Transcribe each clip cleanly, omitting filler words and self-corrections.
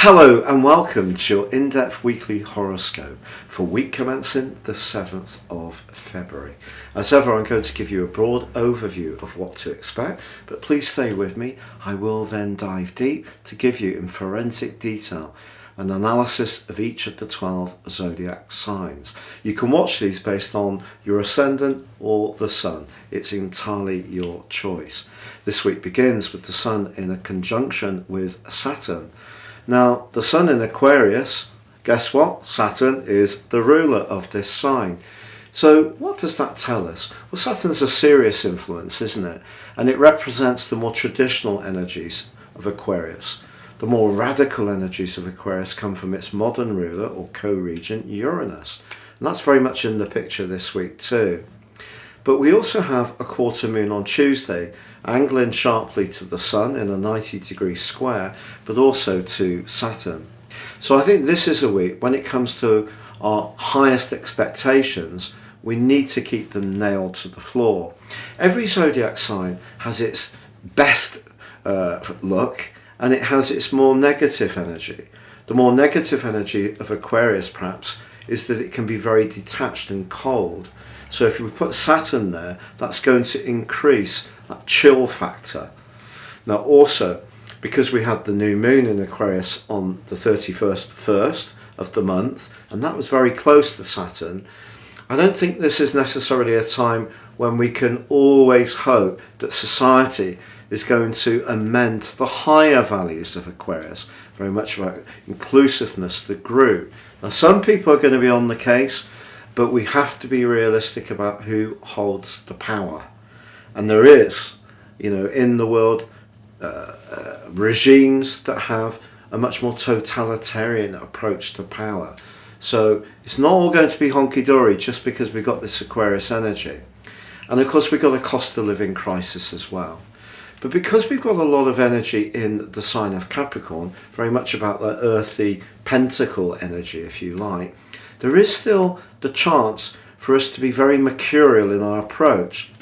Hello and welcome to your in-depth weekly horoscope for week commencing the 7th of February. As ever, I'm going to give you a broad overview of what to expect, but please stay with me. I will then dive deep to give you in forensic detail an analysis of each of the 12 zodiac signs. You can watch these based on your ascendant or the sun. It's entirely your choice. This week begins with the sun in a conjunction with Saturn. Now, the sun in Aquarius, guess what? Saturn is the ruler of this sign. So what does that tell us? Well, Saturn's a serious influence, isn't it? And it represents the more traditional energies of Aquarius. The more radical energies of Aquarius come from its modern ruler or co-regent, Uranus. And that's very much in the picture this week too. But we also have a quarter moon on Tuesday, angling sharply to the sun in a 90-degree square, but also to Saturn. So I think this is a week when it comes to our highest expectations, we need to keep them nailed to the floor. Every zodiac sign has its best look and it has its more negative energy. The more negative energy of Aquarius perhaps is that it can be very detached and cold. So if we put Saturn there, that's going to increase that chill factor. Now also, because we had the new moon in Aquarius on the 31st of the month, and that was very close to Saturn, I don't think this is necessarily a time when we can always hope that society is going to amend the higher values of Aquarius, very much about inclusiveness, the group. Now some people are going to be on the case, but we have to be realistic about who holds the power. And there is, in the world, regimes that have a much more totalitarian approach to power. So it's not all going to be honky-dory just because we've got this Aquarius energy. And of course we've got a cost of living crisis as well. But because we've got a lot of energy in the sign of Capricorn, very much about the earthy pentacle energy, if you like, there is still the chance for us to be very mercurial in our approach.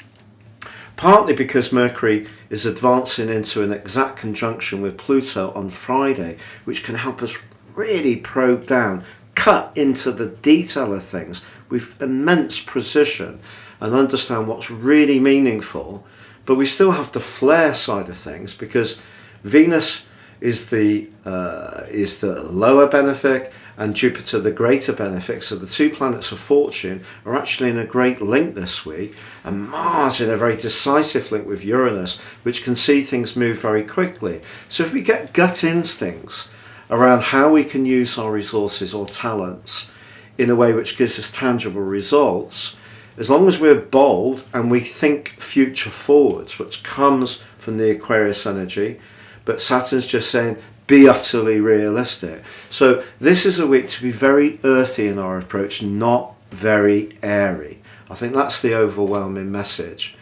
Partly because Mercury is advancing into an exact conjunction with Pluto on Friday, which can help us really probe down, cut into the detail of things with immense precision and understand what's really meaningful. But we still have the flare side of things because Venus is the lower benefic and Jupiter the greater benefic. So the two planets of fortune are actually in a great link this week, and Mars in a very decisive link with Uranus, which can see things move very quickly. So if we get gut instincts around how we can use our resources or talents in a way which gives us tangible results, as long as we're bold and we think future forwards, which comes from the Aquarius energy, but Saturn's just saying, be utterly realistic. So this is a week to be very earthy in our approach, not very airy. I think that's the overwhelming message.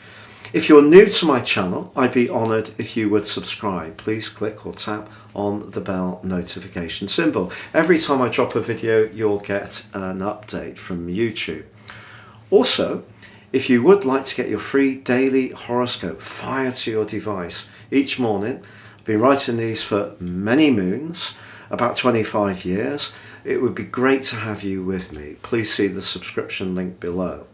If you're new to my channel, I'd be honoured if you would subscribe. Please click or tap on the bell notification symbol. Every time I drop a video, you'll get an update from YouTube. Also, if you would like to get your free daily horoscope fired to your device each morning, I've been writing these for many moons, about 25 years. It would be great to have you with me. Please see the subscription link below.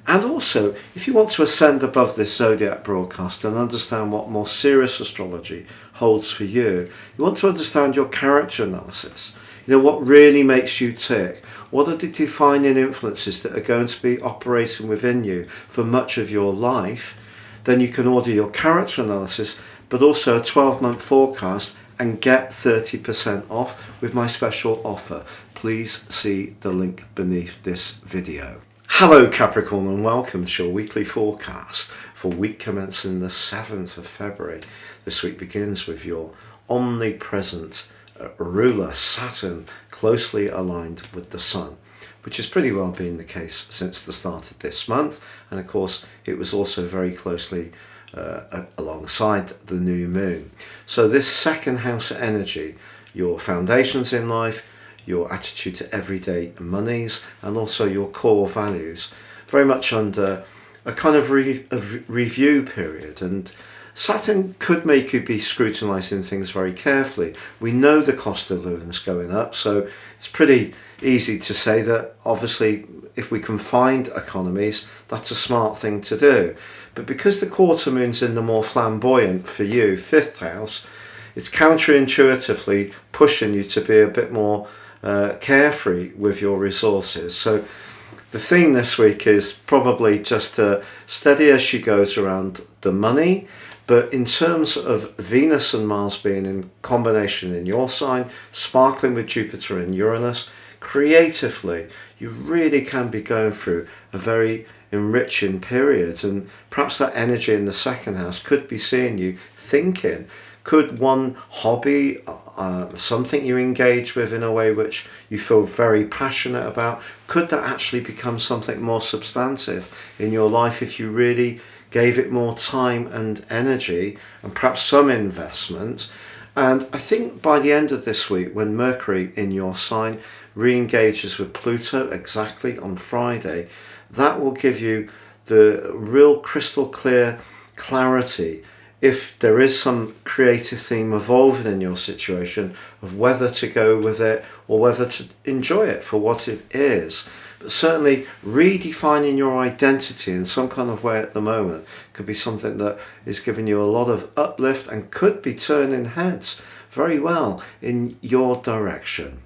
And also, if you want to ascend above this Zodiac broadcast and understand what more serious astrology holds for you, you want to understand your character analysis. What really makes you tick? What are the defining influences that are going to be operating within you for much of your life? Then you can order your character analysis, but also a 12-month forecast and get 30% off with my special offer. Please see the link beneath this video. Hello Capricorn and welcome to your weekly forecast for week commencing the 7th of February. This week begins with your omnipresent ruler Saturn closely aligned with the sun, which has pretty well been the case since the start of this month, and of course it was also very closely alongside the new moon. So this second house energy, your foundations in life, your attitude to everyday monies, and also your core values, very much under a kind of review period. And Saturn could make you be scrutinising things very carefully. We know the cost of living is going up, so it's pretty easy to say that obviously if we can find economies, that's a smart thing to do. But because the quarter moon's in the more flamboyant, for you, 5th house, it's counterintuitively pushing you to be a bit more carefree with your resources. So the thing this week is probably just steady as she goes around the money. But in terms of Venus and Mars being in combination in your sign, sparkling with Jupiter and Uranus, creatively, you really can be going through a very enriching period. And perhaps that energy in the 2nd house could be seeing you thinking, could one hobby, something you engage with in a way which you feel very passionate about, could that actually become something more substantive in your life if you really gave it more time and energy and perhaps some investment? And I think by the end of this week, when Mercury in your sign re-engages with Pluto exactly on Friday, that will give you the real crystal clear clarity if there is some creative theme evolving in your situation of whether to go with it or whether to enjoy it for what it is. But certainly redefining your identity in some kind of way at the moment could be something that is giving you a lot of uplift and could be turning heads very well in your direction.